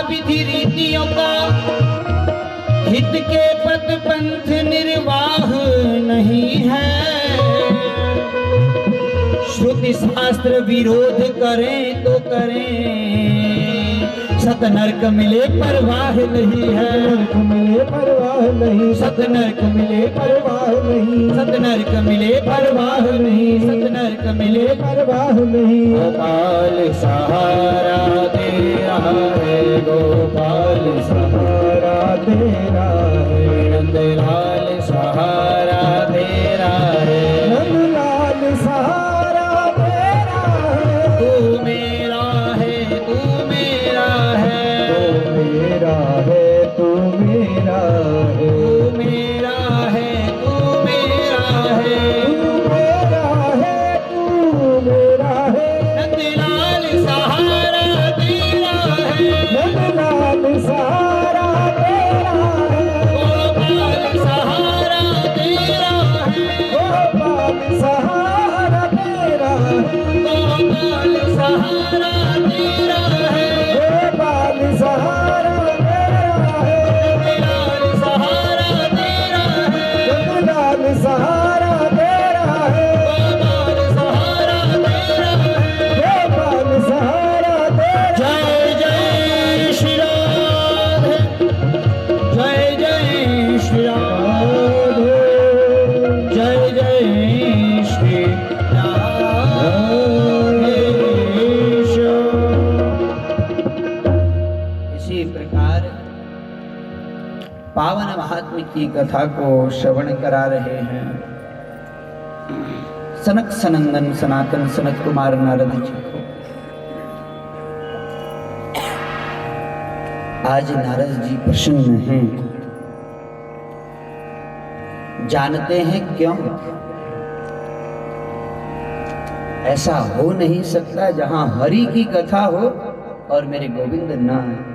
Speaker 1: विधि रीतियों का हित के पथ पंथ निर्वाह नहीं है, श्रुति शास्त्र विरोध करें तो करें, सतनर्क मिले परवाह नहीं है,
Speaker 3: मिले परवाह नहीं,
Speaker 1: सतनर्क मिले
Speaker 3: परवाह नहीं,
Speaker 1: सतनर्क मिले परवाह नहीं, सतनर्क मिले
Speaker 3: परवाह नहीं।
Speaker 1: गोपाल सहारा तेरा है,
Speaker 3: गोपाल सहारा तेरा है,
Speaker 1: नंदलाल सहारा तेरा है,
Speaker 3: नंदलाल सहारा तेरा है।
Speaker 1: तू मेरा है, तू मेरा है,
Speaker 3: तू मेरा है, तू मेरा है,
Speaker 1: तू मेरा है, तू मेरा है,
Speaker 3: तू मेरा है, तू मेरा है।
Speaker 1: नंदलाल सहारा तेरा है,
Speaker 3: नंदलाल सहारा तेरा है,
Speaker 1: गोपाल की कथा को श्रवण करा रहे हैं। सनक सनंदन सनातन सनत कुमार नारद जी को आज नारद जी प्रसन्न हैं। जानते हैं क्यों? ऐसा हो नहीं सकता जहां हरि की कथा हो और मेरे गोविंद ना आए।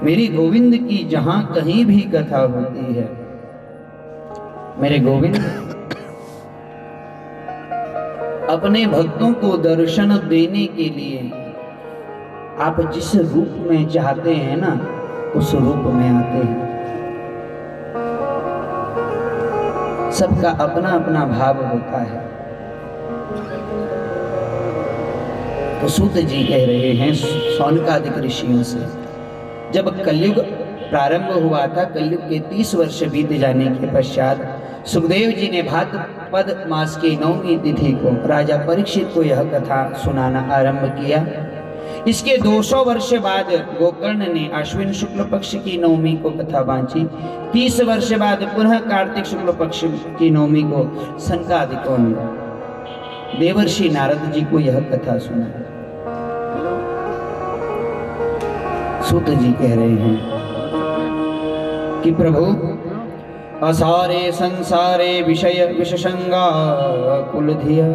Speaker 1: मेरी गोविंद की जहां कहीं भी कथा होती है, मेरे गोविंद अपने भक्तों को दर्शन देने के लिए आप जिस रूप में चाहते हैं ना, उस रूप में आते हैं। सबका अपना अपना भाव होता है। तो सूत जी कह रहे हैं सौनकादिक ऋषियों से, जब कलयुग प्रारंभ हुआ था, कलयुग के 30 वर्ष बीत जाने के पश्चात सुखदेव जी ने भाद्रपद मास की 9वीं तिथि को राजा परीक्षित को यह कथा सुनाना आरंभ किया। इसके 200 वर्ष बाद गोकर्ण ने अश्विन शुक्ल पक्ष की 9वीं को कथा बांची। 30 वर्ष बाद पुनः कार्तिक शुक्ल पक्ष की 9वीं को सनकादिकों ने देवर्षि नारद जी को यह कथा सुना। सूत जी कह रहे हैं कि प्रभु असारे संसारे विषय विषसंगा कुलधिया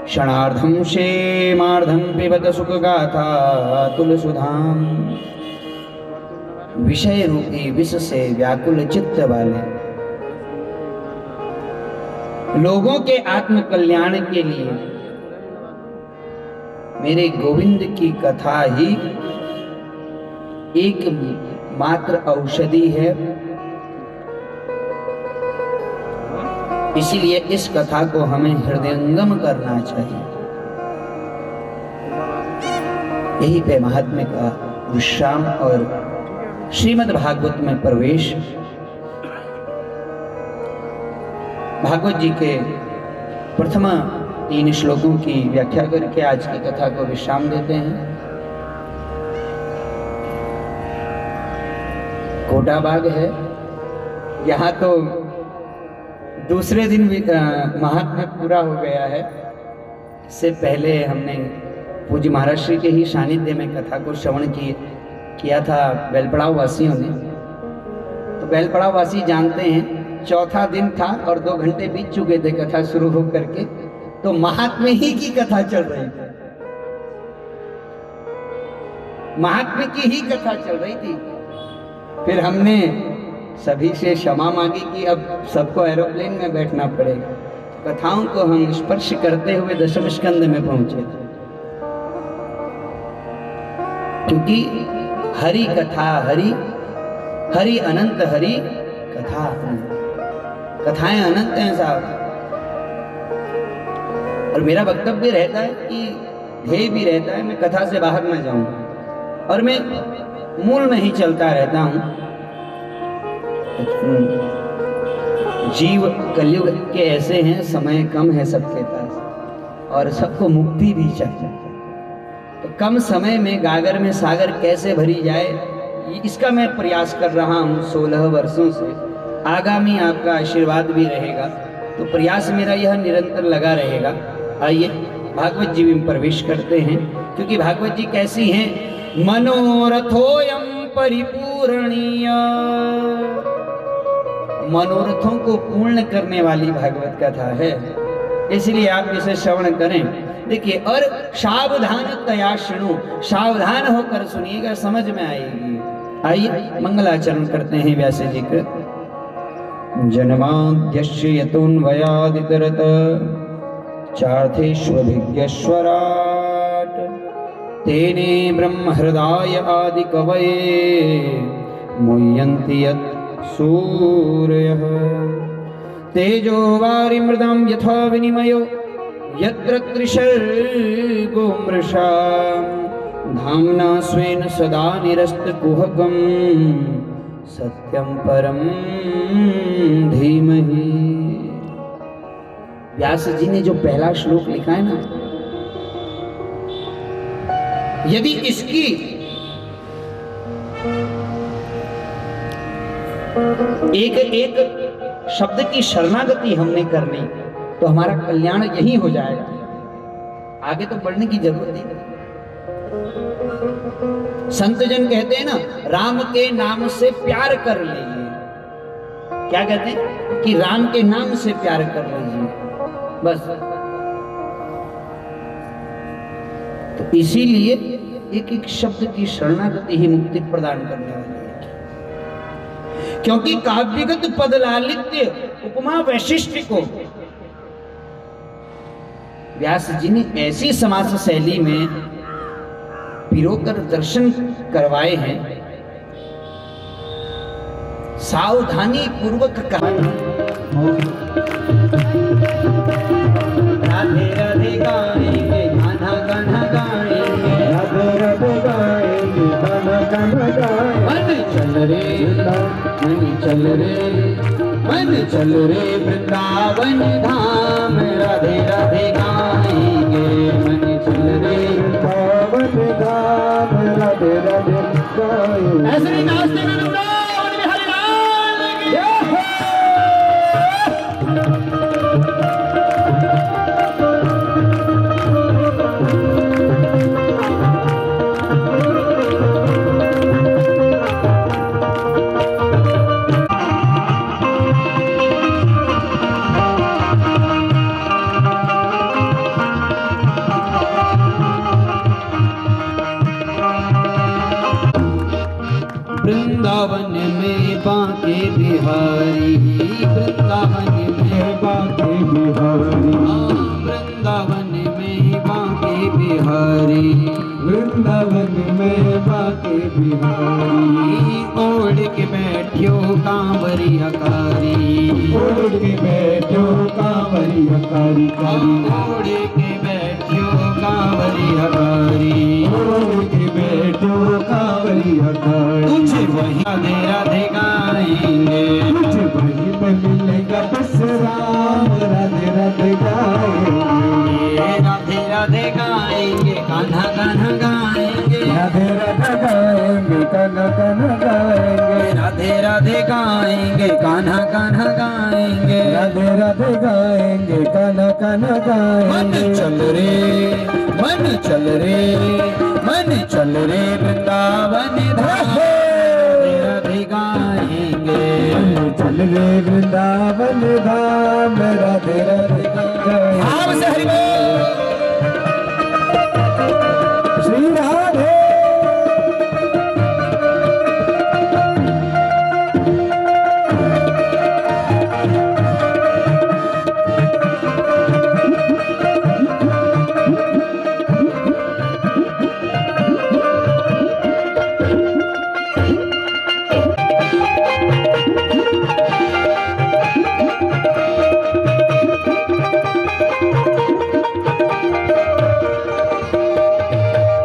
Speaker 1: क्षणार्धं क्षेमार्धं पिबत सुख गाथा तुलसुधाम। विषय रूपी विष से व्याकुल चित्त वाले लोगों के आत्म कल्याण के लिए मेरे गोविंद की कथा ही एक मात्र औषधि है। इसीलिए इस कथा को हमें हृदयंगम करना चाहिए। यही पे महात्म्य का विश्राम और श्रीमद् भागवत में प्रवेश। भागवत जी के प्रथम 3 श्लोकों की व्याख्या करके आज की कथा को विश्राम देते हैं। कोटा बाग है, यहाँ तो दूसरे दिन भी महात्म्य पूरा हो गया है। इससे पहले हमने पूज्य महाराज श्री के ही सानिध्य में कथा को श्रवण किया था बेलपड़ाव वासियों ने। तो बेलपड़ाव वासी जानते हैं, चौथा दिन था और 2 घंटे बीत चुके थे कथा शुरू हो करके, तो महात्म्य ही की कथा चल रही थी, महात्म्य की ही कथा चल रही थी। फिर हमने सभी से क्षमा मांगी कि अब सबको एरोप्लेन में बैठना पड़ेगा। कथाओं को हम स्पर्श करते हुए 10वें स्कंद में पहुंचे थे, क्योंकि हरि कथा हरि अनंत, हरि कथा अनंत। कथाएं अनंत हैं साहब। और मेरा वक्तव्य रहता है कि ध्येय भी रहता है मैं कथा से बाहर ना जाऊं, और मैं मूल में ही चलता रहता हूं। जीव कलयुग के ऐसे हैं, समय कम है सबके पास और सबको मुक्ति भी चाहिए। तो कम समय में गागर में सागर कैसे भरी जाए, इसका मैं प्रयास कर रहा हूं 16 वर्षों से। आगामी आपका आशीर्वाद भी रहेगा, तो प्रयास मेरा यह निरंतर लगा रहेगा। आइए भागवत जी में प्रवेश करते हैं, क्योंकि भागवत जी कैसी हैं? मनोरथोयम परिपूर्णीय, मनोरथों को पूर्ण करने वाली भागवत कथा है, इसलिए आप इसे श्रवण करें। देखिए, और सावधान तया शुणु, सावधान होकर सुनिएगा, समझ में आएगी। आइए मंगलाचरण करते हैं व्यास जी के। जन्माद्यस्य यतोन्वयादितरत चार्थेष्वभिज्ञस्वराट् तेने ब्रह्म हृदय आदि कवये मुह्यन्ति यत् सूर्यः तेजो वारिमृदां यथा विनिमयो यत्र त्रिसर्गो मृषा धाम्ना स्वेन सदा निरस्तकुहकं सत्यं परं धीमहि। व्यास जी ने जो पहला श्लोक लिखा है ना, यदि इसकी एक एक शब्द की शरणागति हमने करनी तो हमारा कल्याण यही हो जाएगा, आगे तो बढ़ने की जरूरत नहीं। संत जन कहते हैं ना, राम के नाम से प्यार कर लीजिए। क्या कहते हैं कि राम के नाम से प्यार कर लीजिए, बस। तो इसीलिए एक एक शब्द की शरणागति ही मुक्ति प्रदान करने वाली है, क्योंकि काव्यगत पद लालित्य उपमा वैशिष्ट को व्यास जी ने ऐसी समास शैली में पिरोकर दर्शन करवाए हैं, सावधानी पूर्वक कहा। राधे राधे गाएंगे गाना गाना गाएंगे,
Speaker 3: राधे राधे गाएंगे गाना गाना गाएंगे।
Speaker 1: मन चल रे मन चल रे वृंदावन धाम, राधे राधे गाएंगे मन चल रे
Speaker 3: वृंदावन धाम, राधे राधे गाएंगे।
Speaker 1: ऐसे नाचते में वृंदावन बिहारी लाल की जय हो। वृंदावन में बांके बिहारी, वृंदावन में
Speaker 3: बांके बिहारी,
Speaker 1: वृंदावन में बांके बिहारी,
Speaker 3: वृंदावन में बांके बिहारी।
Speaker 1: ओढ़ के बैठियो कांवरिया कारी,
Speaker 3: ओढ़ के बैठो कांवरिया कारी कारी,
Speaker 1: ओढ़ के बैठियो कांवरिया कारी,
Speaker 3: ओढ़ के बैठो कांवरिया कारी।
Speaker 1: तुझे वही राधे राधे गाएंगे,
Speaker 3: तुझे वहीं पे मिलेगा बस राम, राधे राधे गाएंगे,
Speaker 1: राधे राधे गाएंगे कान्हा कान्हा गाएंगे,
Speaker 3: राधे राधे गाएंगे कान्हा कान्हा गाएंगे,
Speaker 1: राधे राधे गाएंगे कान्हा कान्हा गाएंगे,
Speaker 3: राधे राधे गाएंगे कान्हा कान्हा
Speaker 1: मन
Speaker 3: गाएंगे।
Speaker 1: चल रे मन चल रे मन चल रे वृंदावन धाम, राधे राधे गाएंगे।
Speaker 3: चल रे वृंदावन धाम, राधे राधे गाएंगे।
Speaker 1: भाव से हरि बोल।
Speaker 3: श्री राधे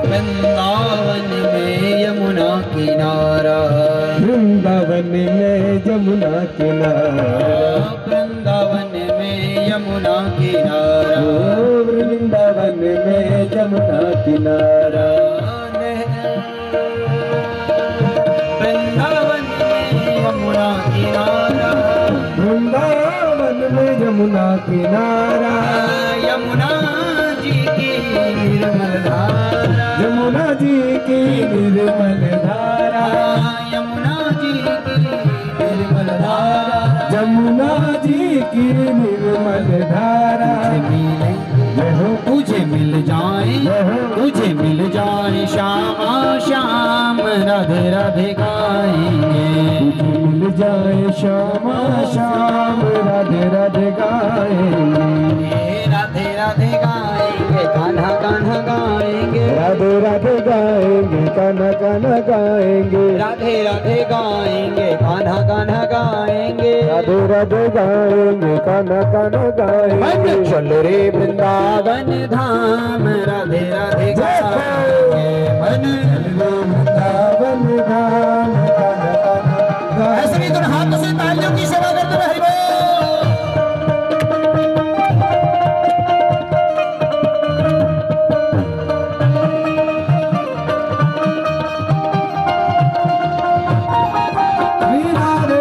Speaker 1: वृंदावन में यमुना किनारा,
Speaker 3: वृंदावन में जमुना किनारा,
Speaker 1: वृंदावन में यमुना किनारा,
Speaker 3: ओ वृंदावन में जमुना किनारा,
Speaker 1: वृंदावन में यमुना किनारा,
Speaker 3: वृंदावन में जमुना किनारा,
Speaker 1: यमुना जी की निर्मल धारा,
Speaker 3: जमुना जी की निर्मल धारा,
Speaker 1: यमुना जी की निर्मल धारा,
Speaker 3: जमुना जी की निर्मल धारा।
Speaker 1: तुझे मिल जाए तुझे मिल जाए श्यामा श्याम, राधे राधे गाएंगे,
Speaker 3: तुझे मिल जाए श्यामा श्याम, राधे राधे गाएंगे,
Speaker 1: राधे राधे गाएंगे कान्हा कान्हा गाएंगे,
Speaker 3: राधे राधे गाएंगे कान्हा कान्हा गाएंगे,
Speaker 1: राधे राधे गाएंगे कान्हा कान्हा गाएंगे,
Speaker 3: राधे राधे गाएंगे कान्हा कान्हा गाएंगे।
Speaker 1: मन चल रे वृंदावन धाम, राधे राधे गाएंगे, मन
Speaker 3: वृंदावन धाम, कान्हा कान्हा
Speaker 1: ऐसे भी तुम हाथों से तालियों की सेवा करते रहे।
Speaker 3: श्री राधे